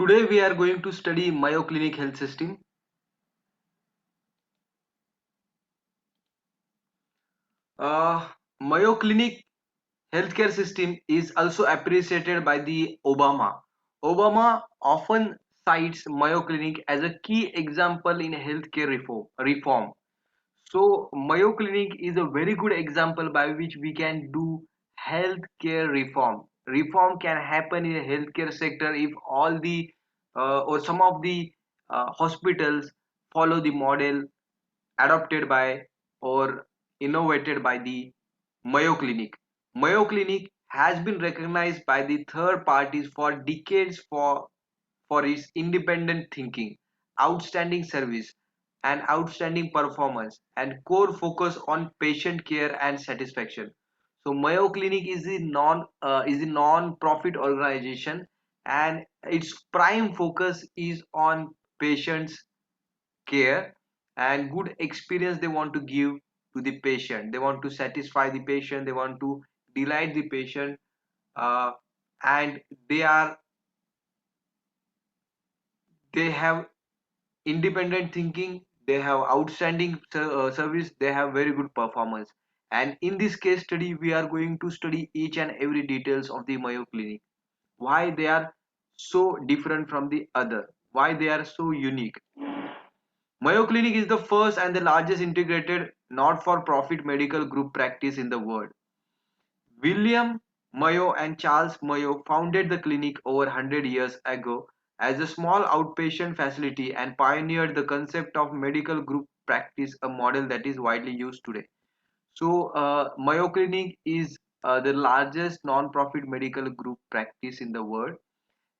Today we are going to study Mayo Clinic health system. Mayo Clinic healthcare system is also appreciated by the Obama. Obama often cites Mayo Clinic as a key example in healthcare reform. So Mayo Clinic is a very good example by which we can do healthcare reform. Reform can happen in a healthcare sector if all the or some of the hospitals follow the model adopted by or innovated by the Mayo Clinic. Mayo Clinic has been recognized by the third parties for decades for its independent thinking, outstanding service, and outstanding performance, and core focus on patient care and satisfaction. So Mayo Clinic is a non-profit organization, and its prime focus is on patients' care and good experience they want to give to the patient. They want to satisfy the patient. They want to delight the patient, uh, and they are they have independent thinking, they have outstanding service, they have very good performance. And in this case study we are going to study each and every details of the Mayo Clinic, why they are so different from the other, why they are so unique. Mayo Clinic is the first and the largest integrated not for profit medical group practice in the world. William Mayo and Charles Mayo founded the clinic over 100 years ago as a small outpatient facility and pioneered the concept of medical group practice, a model that is widely used today. So, Mayo Clinic is the largest non-profit medical group practice in the world,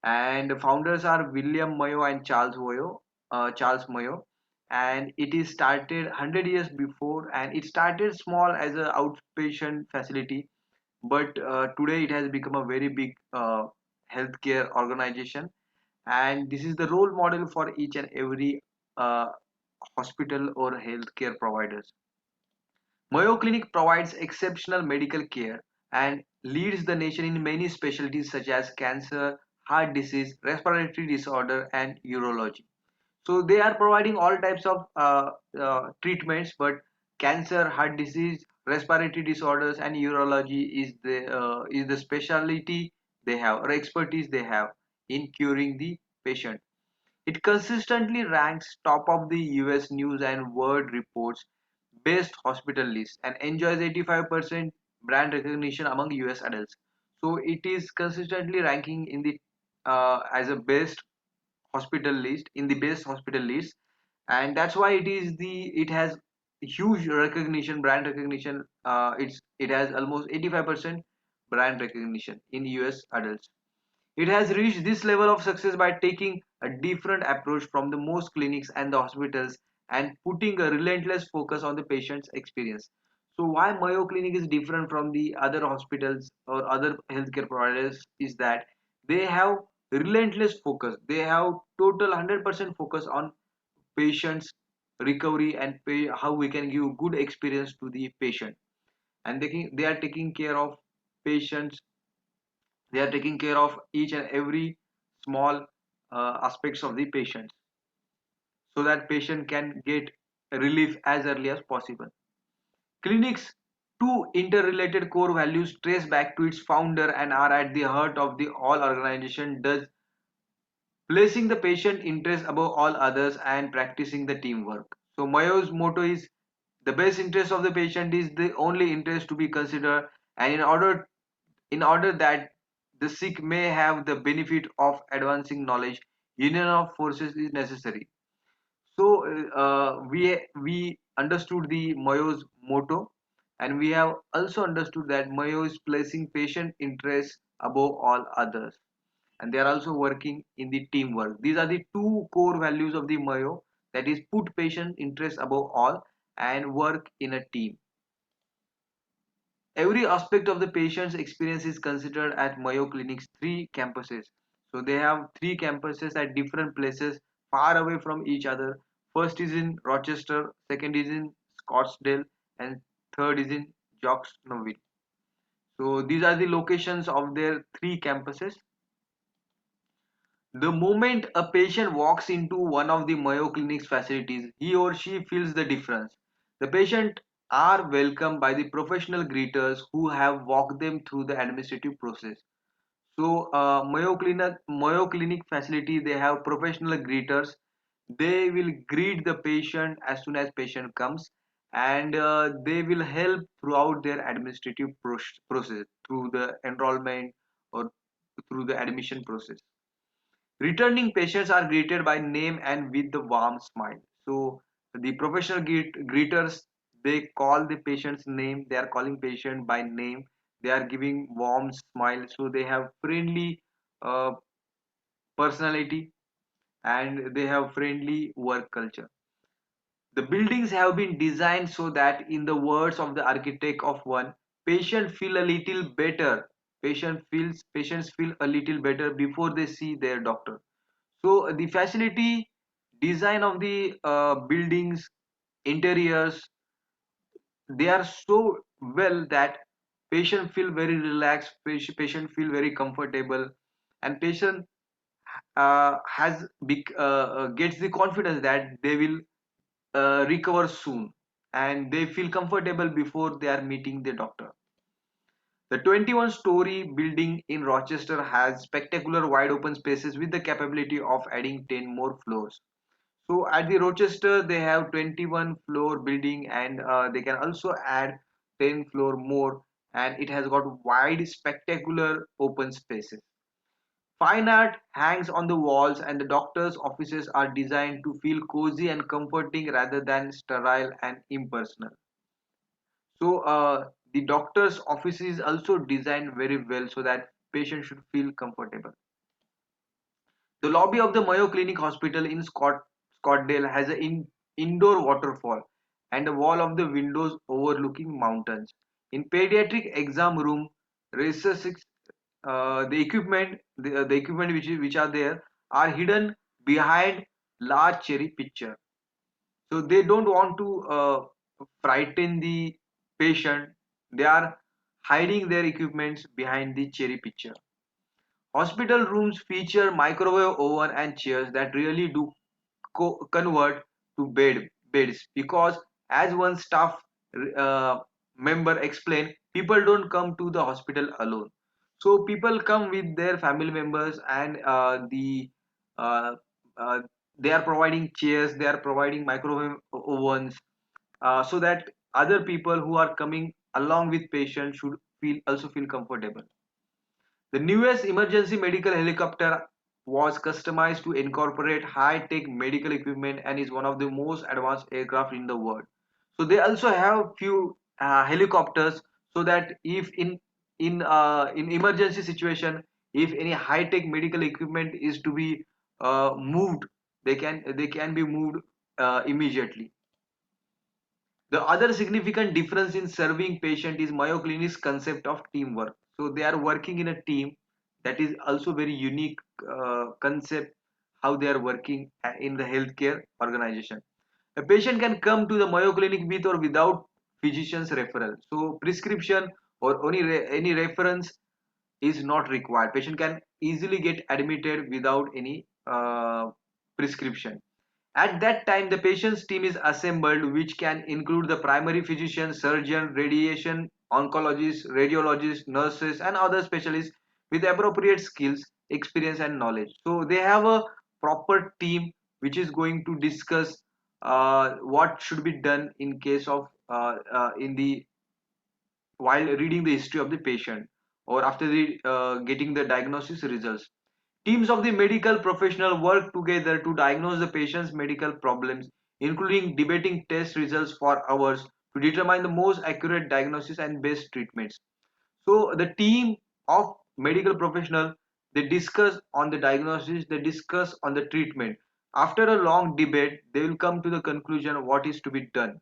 and the founders are William Mayo and Charles Mayo, and it is started 100 years before, and it started small as an outpatient facility, but today it has become a very big healthcare organization, and this is the role model for each and every uh, hospital or healthcare providers. Mayo Clinic provides exceptional medical care and leads the nation in many specialties such as cancer, heart disease, respiratory disorder, and urology. So they are providing all types of treatments, but cancer, heart disease, respiratory disorders, and urology is the specialty they have or expertise they have in curing the patient. It consistently ranks top of the US News and World Report's best hospital list and enjoys 85% brand recognition among US adults. So it is consistently ranking in the as a best hospital list in the best hospital list, and that's why it has huge recognition, brand recognition. It has almost 85% brand recognition in US adults. It has reached this level of success by taking a different approach from the most clinics and the hospitals and putting a relentless focus on the patient's experience. So why Mayo Clinic is different from the other hospitals or other healthcare providers is that they have relentless focus. They have total 100% focus on patients recovery and how we can give good experience to the patient, and they are taking care of patients. They are taking care of each and every small aspects of the patient so that patient can get relief as early as possible. Clinics two interrelated core values trace back to its founder and are at the heart of the all organization does, placing the patient interest above all others and practicing the teamwork. So Mayo's motto is the best interest of the patient is the only interest to be considered, and in order that the sick may have the benefit of advancing knowledge, union of forces is necessary. So we understood the Mayo's motto, and we have also understood that Mayo is placing patient interests above all others, and they are also working in the teamwork. These are the two core values of the Mayo, that is put patient interests above all and work in a team. Every aspect of the patient's experience is considered at Mayo Clinic's three campuses. So they have three campuses at different places far away from each other. First is in Rochester, second is in Scottsdale, and third is in Jacksonville. So these are the locations of their three campuses. The moment a patient walks into one of the Mayo Clinic's facilities, he or she feels the difference. The patient are welcomed by the professional greeters who have walked them through the administrative process. So Mayo Clinic facility, they have professional greeters. They will greet the patient as soon as patient comes, and they will help throughout their administrative process through the enrollment or through the admission process. Returning patients are greeted by name and with the warm smile. So the professional greeters, they call the patient's name. They are calling patient by name. They are giving warm smile. So they have friendly uh, personality, and they have friendly work culture. The buildings have been designed so that, in the words of the architect of one, patient feel a little better. Patients feel a little better before they see their doctor. So the facility design of the buildings, interiors, they are so well that patient feel very relaxed, patient feel very comfortable, and patient gets the confidence that they will recover soon, and they feel comfortable before they are meeting the doctor. The 21-story building in Rochester has spectacular wide open spaces with the capability of adding 10 more floors. So at the Rochester, they have 21 floor building, and they can also add 10 floor more, and it has got wide spectacular open spaces. Fine art hangs on the walls, and the doctor's offices are designed to feel cozy and comforting rather than sterile and impersonal. So the doctor's office is also designed very well so that patients should feel comfortable. The lobby of the Mayo Clinic Hospital in Scottsdale has an indoor waterfall and a wall of the windows overlooking mountains. In pediatric exam room, research, the equipment which are there are hidden behind large cherry picture. So they don't want to frighten the patient. They are hiding their equipments behind the cherry picture. Hospital rooms feature microwave oven and chairs that really do convert to beds, because, as one staff uh, member explained, people don't come to the hospital alone. So people come with their family members, and uh, uh, they are providing chairs, they are providing microwave ovens, so that other people who are coming along with patients should feel comfortable. The newest emergency medical helicopter was customized to incorporate high-tech medical equipment and is one of the most advanced aircraft in the world. So they also have few helicopters, so that if in emergency situation, if any high-tech medical equipment is to be moved, they can be moved immediately. The other significant difference in serving patient is Mayo Clinic's concept of teamwork. So they are working in a team. That is also very unique concept, how they are working in the healthcare organization. A patient can come to the Mayo Clinic with or without physician's referral. So prescription or any reference is not required. Patient can easily get admitted without any prescription. At that time, the patient's team is assembled, which can include the primary physician, surgeon, radiation oncologist, radiologist, nurses, and other specialists with appropriate skills, experience, and knowledge. So they have a proper team which is going to discuss what should be done in case of in the while reading the history of the patient, or after the getting the diagnosis results. Teams of the medical professional work together to diagnose the patient's medical problems, including debating test results for hours to determine the most accurate diagnosis and best treatments. So the team of medical professional, they discuss on the diagnosis, they discuss on the treatment. After a long debate, they will come to the conclusion what is to be done.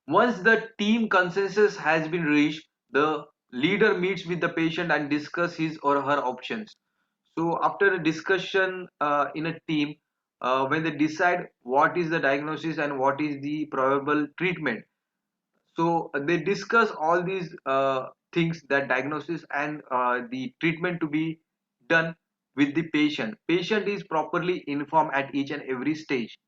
Once the team consensus has been reached, the leader meets with the patient and discuss his or her options. So after a discussion in a team, when they decide what is the diagnosis and what is the probable treatment, so they discuss all these things, that diagnosis and the treatment to be done. with the patient. Patient is properly informed at each and every stage.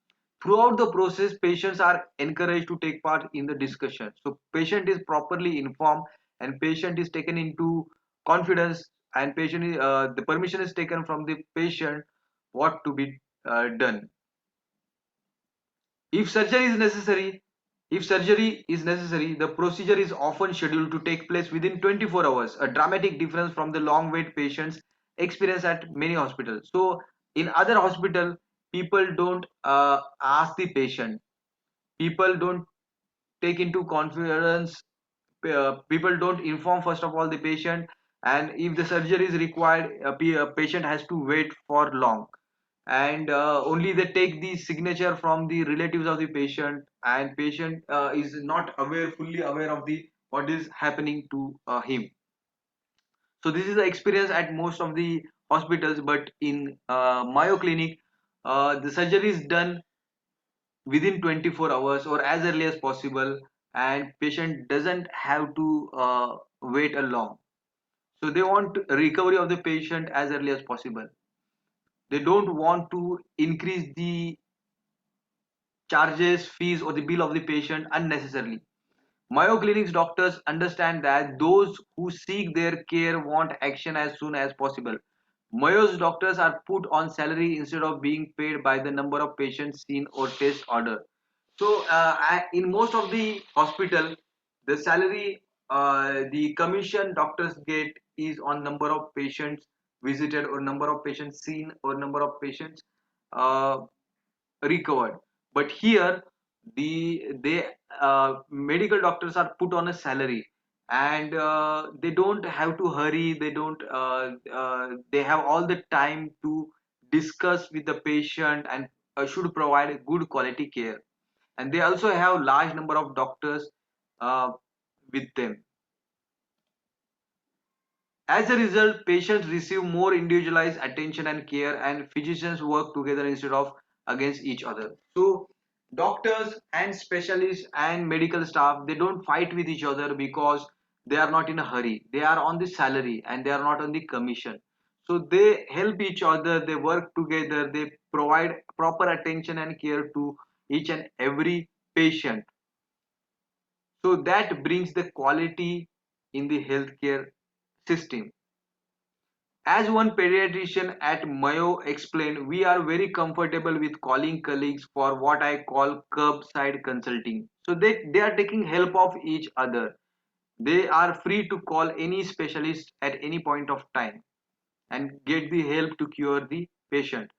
Throughout the process, patients are encouraged to take part in the discussion. So patient is properly informed and patient is taken into confidence, and the permission is taken from the patient what to be done. If surgery is necessary, if surgery is necessary, the procedure is often scheduled to take place within 24 hours, a dramatic difference from the long wait patients experience at many hospitals. So in other hospital, people don't ask the patient. People don't take into confidence. People don't inform first of all the patient, and if the surgery is required, a patient has to wait for long, and only they take the signature from the relatives of the patient, and patient is not aware fully aware of the what is happening to him. So this is the experience at most of the hospitals, but in Mayo Clinic, the surgery is done within 24 hours or as early as possible, and patient doesn't have to wait a long. So they want recovery of the patient as early as possible. They don't want to increase the charges, fees, or the bill of the patient unnecessarily. Mayo Clinic's doctors understand that those who seek their care want action as soon as possible. Mayo's doctors are put on salary instead of being paid by the number of patients seen or test order. So in most of the hospital, the salary, the commission doctors get is on number of patients visited or number of patients seen or number of patients uh, recovered. But here the medical doctors are put on a salary, and they don't have to hurry, they have all the time to discuss with the patient, and should provide a good quality care, and they also have large number of doctors uh, with them. As a result, patients receive more individualized attention and care, and physicians work together instead of against each other. So, doctors and specialists and medical staff, they don't fight with each other because they are not in a hurry. They are on the salary and they are not on the commission. So they help each other, they work together, they provide proper attention and care to each and every patient. So that brings the quality in the healthcare system. As one pediatrician at Mayo explained, we are very comfortable with calling colleagues for what I call curbside consulting. So they are taking help of each other. They are free to call any specialist at any point of time and get the help to cure the patient.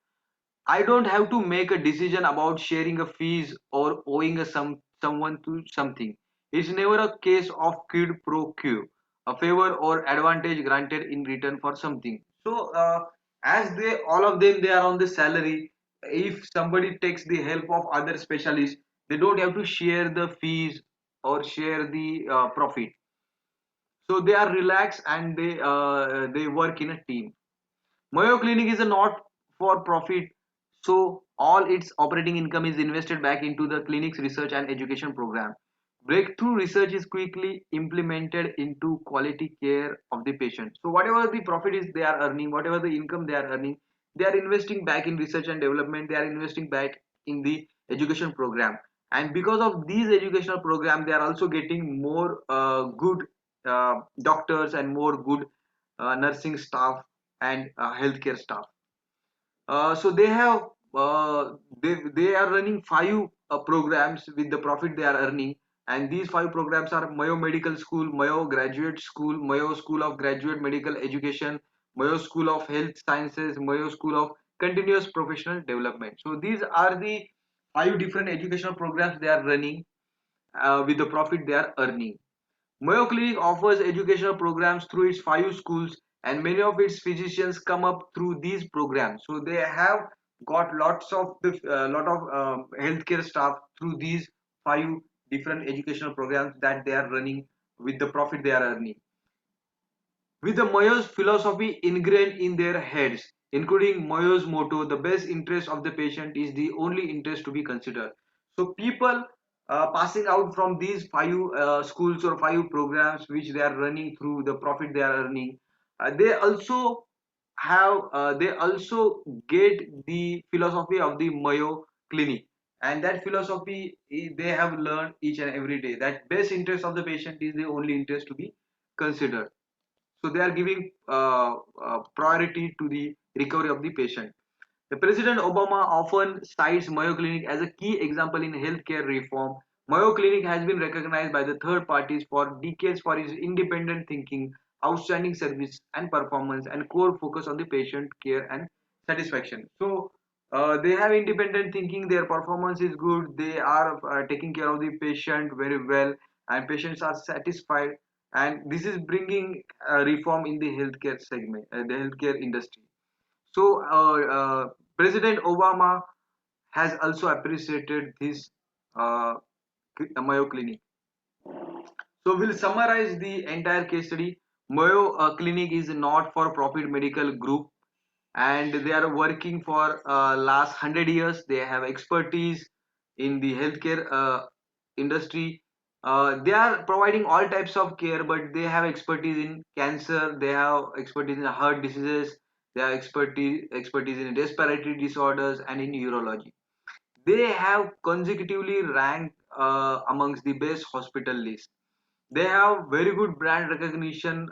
I don't have to make a decision about sharing a fees or owing someone to something. It's never a case of quid pro quo, a favor or advantage granted in return for something. So, as they all of them they are on the salary. If somebody takes the help of other specialists, they don't have to share the fees or share the profit. So they are relaxed and they work in a team. Mayo Clinic is a not for profit, so all its operating income is invested back into the clinic's research and education program. Breakthrough research is quickly implemented into quality care of the patient. So whatever the profit is they are earning, whatever the income they are earning, they are investing back in research and development, they are investing back in the education program. And because of these educational program, they are also getting more good doctors and more good nursing staff and healthcare staff. So they are running five programs with the profit they are earning, and these five programs are Mayo Medical School, Mayo Graduate School, Mayo School of Graduate Medical Education, Mayo School of Health Sciences, Mayo School of Continuous Professional Development. So these are the five different educational programs they are running with the profit they are earning. Mayo Clinic offers educational programs through its five schools, and many of its physicians come up through these programs. So they have got lot of healthcare staff through these five different educational programs that they are running with the profit they are earning. With the Mayo's philosophy ingrained in their heads, including Mayo's motto, the best interest of the patient is the only interest to be considered. So people passing out from these five schools or five programs which they are running through the profit they are earning, they also they also get the philosophy of the Mayo Clinic, and that philosophy they have learned each and every day that best interest of the patient is the only interest to be considered. So they are giving priority to the recovery of the patient. The President Obama often cites Mayo Clinic as a key example in healthcare reform. Mayo Clinic has been recognized by the third parties for decades for its independent thinking, outstanding service and performance, and core focus on the patient care and satisfaction. So they have independent thinking, their performance is good, they are taking care of the patient very well, and patients are satisfied. And this is bringing reform in the healthcare segment, the healthcare industry. So President Obama has also appreciated this uh, Mayo Clinic. So we'll summarize the entire case study. Mayo Clinic is a not-for-profit medical group, and they are working for last 100 years. They have expertise in the healthcare industry. They are providing all types of care, but they have expertise in cancer, they have expertise in heart diseases, they have expertise in respiratory disorders and in urology. They have consecutively ranked amongst the best hospital list. They have very good brand recognition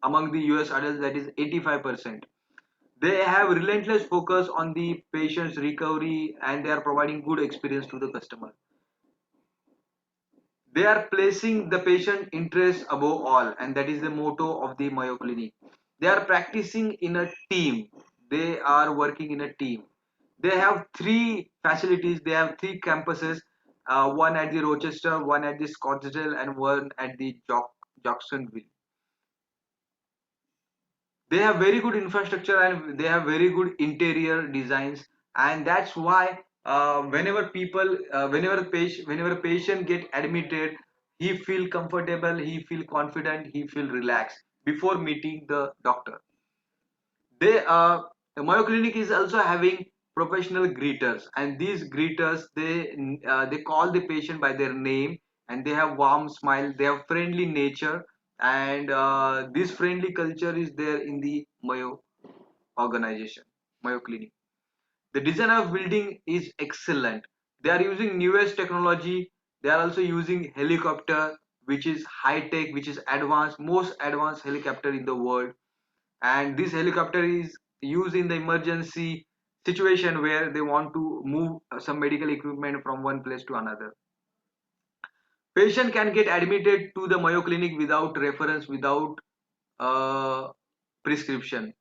among the US adults, that is 85%. They have relentless focus on the patient's recovery, and they are providing good experience to the customer. They are placing the patient interest above all, and that is the motto of the Mayo Clinic. They are practicing in a team. They are working in a team. They have three facilities. They have three campuses. One at the Rochester, one at the Scottsdale, and one at the Jacksonville. They have very good infrastructure and they have very good interior designs, and that's why whenever a patient get admitted, he feel comfortable, he feel confident, he feel relaxed before meeting the doctor. The Mayo Clinic is also having professional greeters, and these greeters they call the patient by their name, and they have warm smile, they have friendly nature, and this friendly culture is there in the Mayo organization, Mayo Clinic. The design of building is excellent. They are using newest technology. They are also using helicopter, which is high tech, which is advanced, most advanced helicopter in the world. And this helicopter is used in the emergency situation where they want to move some medical equipment from one place to another. Patient can get admitted to the Mayo Clinic without reference, without uh, prescription.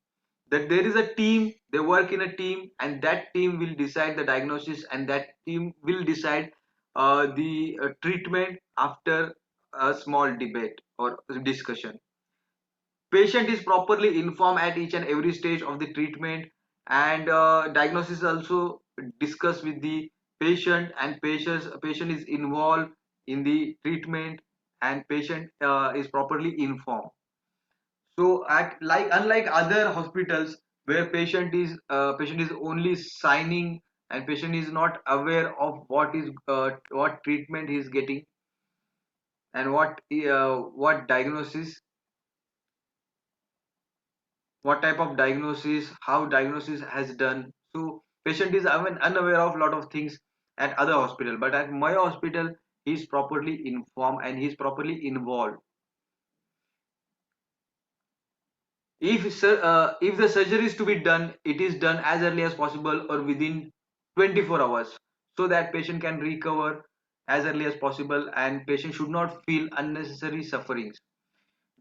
That there is a team, they work in a team, and that team will decide the diagnosis, and that team will decide the treatment after a small debate or discussion. Patient is properly informed at each and every stage of the treatment, and diagnosis is also discussed with the patient, and patient is involved in the treatment, and patient is properly informed. So like unlike other hospitals where patient is only signing, and patient is not aware of what treatment he is getting, and what diagnosis, what type of diagnosis, how diagnosis has done. So patient is unaware of a lot of things at other hospital, but at my hospital he is properly informed and he is properly involved. If the surgery is to be done, it is done as early as possible or within 24 hours, so that patient can recover as early as possible, and patient should not feel unnecessary sufferings.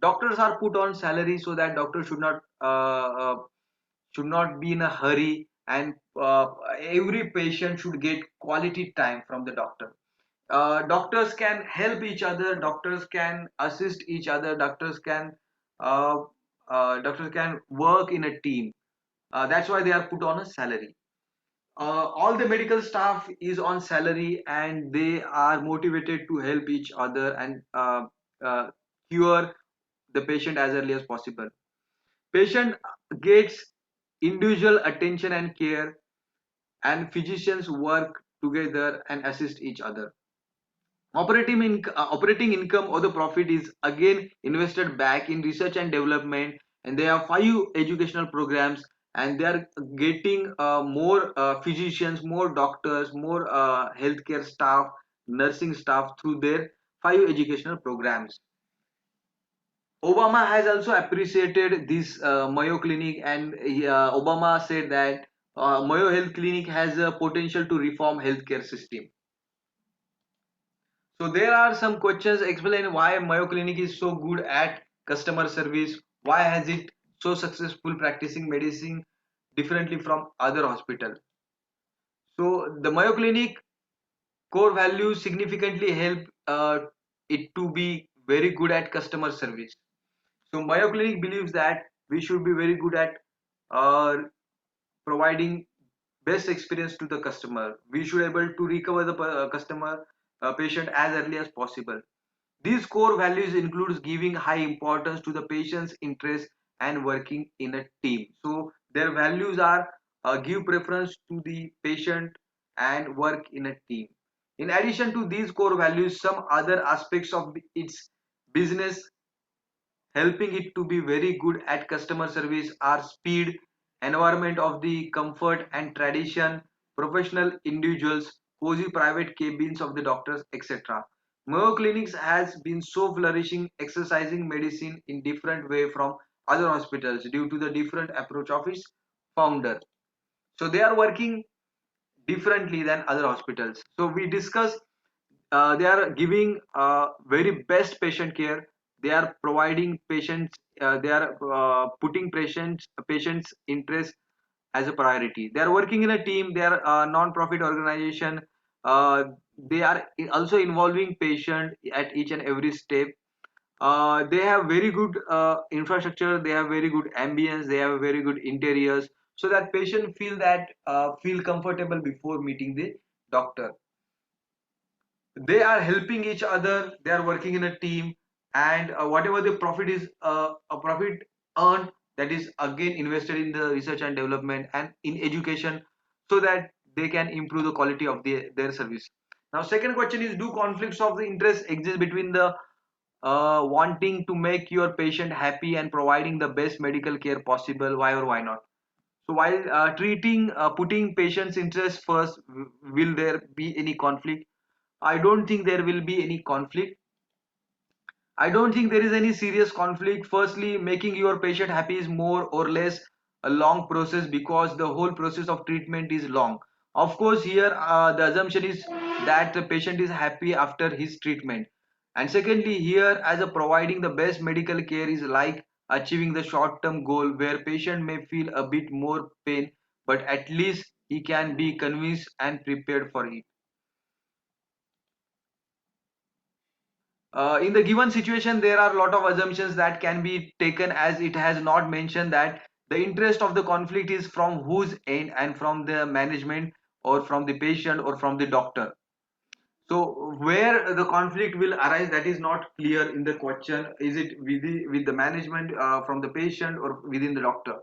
Doctors are put on salary so that doctors should not be in a hurry, and every patient should get quality time from the doctor. Doctors can help each other, doctors can assist each other, uh, doctors can work in a team. That's why they are put on a salary. All the medical staff is on salary, and they are motivated to help each other and uh, cure the patient as early as possible. Patient gets individual attention and care, and physicians work together and assist each other. Operating income or the profit is again invested back in research and development, and they have five educational programs, and they are getting more physicians, more doctors, more healthcare staff, nursing staff through their five educational programs. Obama has also appreciated this Mayo Clinic, and Obama said that Mayo Health Clinic has a potential to reform healthcare system. So there are some questions explain why Mayo Clinic is so good at customer service. Why has it so successful practicing medicine differently from other hospitals? So the Mayo Clinic core values significantly help it to be very good at customer service. So Mayo Clinic believes that we should be very good at uh, providing best experience to the customer. We should able to recover the customer patient as early as possible. These core values includes giving high importance to the patient's interest and working in a team. So their values are give preference to the patient and work in a team. In addition to these core values, some other aspects of its business helping it to be very good at customer service are speed, environment of the comfort and tradition, professional individuals, cozy private cabins of the doctors, etc. Mayo Clinics has been so flourishing exercising medicine in different way from other hospitals due to the different approach of its founder. So they are working differently than other hospitals. So we discuss they are giving very best patient care. They are providing patients, they are putting patients interest as a priority. They are working in a team. They are a non-profit organization. uh, they are also involving patient at each and every step. They have very good infrastructure, they have very good ambience, they have very good interiors, so that patient feel comfortable before meeting the doctor. They are helping each other, they are working in a team, and whatever the profit is a profit earned, that is again invested in the research and development and in education, so that they can improve the quality of their service. Now second question is, do conflicts of the interest exist between the wanting to make your patient happy and providing the best medical care possible? Why or why not? So while putting patients interest first, will there be any conflict? I don't think there will be any conflict. I don't think there is any serious conflict. Firstly, making your patient happy is more or less a long process because the whole process of treatment is long. Of course, here the assumption is that the patient is happy after his treatment. And secondly, here as a providing the best medical care is like achieving the short-term goal where patient may feel a bit more pain, but at least he can be convinced and prepared for it. In the given situation, there are a lot of assumptions that can be taken, as it has not mentioned that the interest of the conflict is from whose end, and from the management or from the patient or from the doctor. So where the conflict will arise, that is not clear in the question. Is it with the management, from the patient, or within the doctor?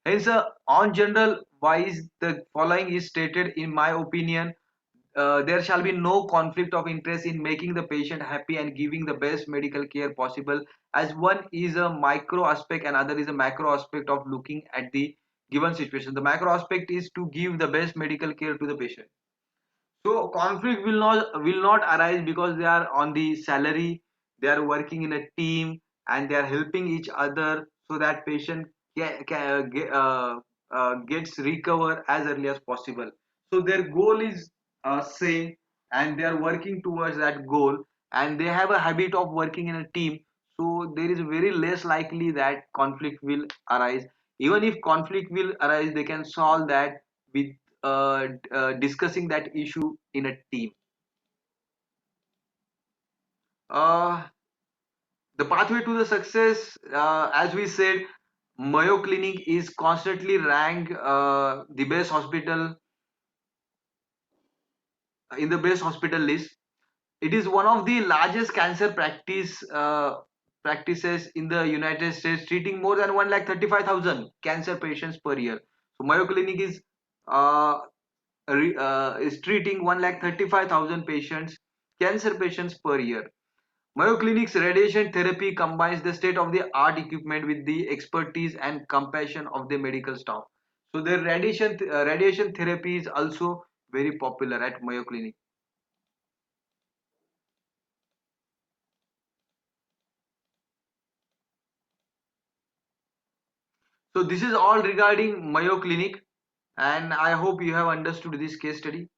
Hence, on general wise, the following is stated in my opinion. There shall be no conflict of interest in making the patient happy and giving the best medical care possible, as one is a micro aspect and other is a macro aspect of looking at the given situation. The macro aspect is to give the best medical care to the patient. So conflict will not arise because they are on the salary, they are working in a team, and they are helping each other so that patient gets recover as early as possible. So their goal is same, and they are working towards that goal, and they have a habit of working in a team. So there is very less likely that conflict will arise. Even if conflict will arise, they can solve that with discussing that issue in a team. Uh, the pathway to the success, as we said, Mayo Clinic is constantly ranked the best hospital in the best hospital list. It is one of the largest cancer practices in the United States, treating more than 1,35,000 cancer patients per year. So Mayo Clinic uh, is treating 1,35,000 patients, cancer patients per year. Mayo Clinic's radiation therapy combines the state-of-the-art equipment with the expertise and compassion of the medical staff. So the radiation therapy is also very popular at Mayo Clinic. So this is all regarding Mayo Clinic, and I hope you have understood this case study.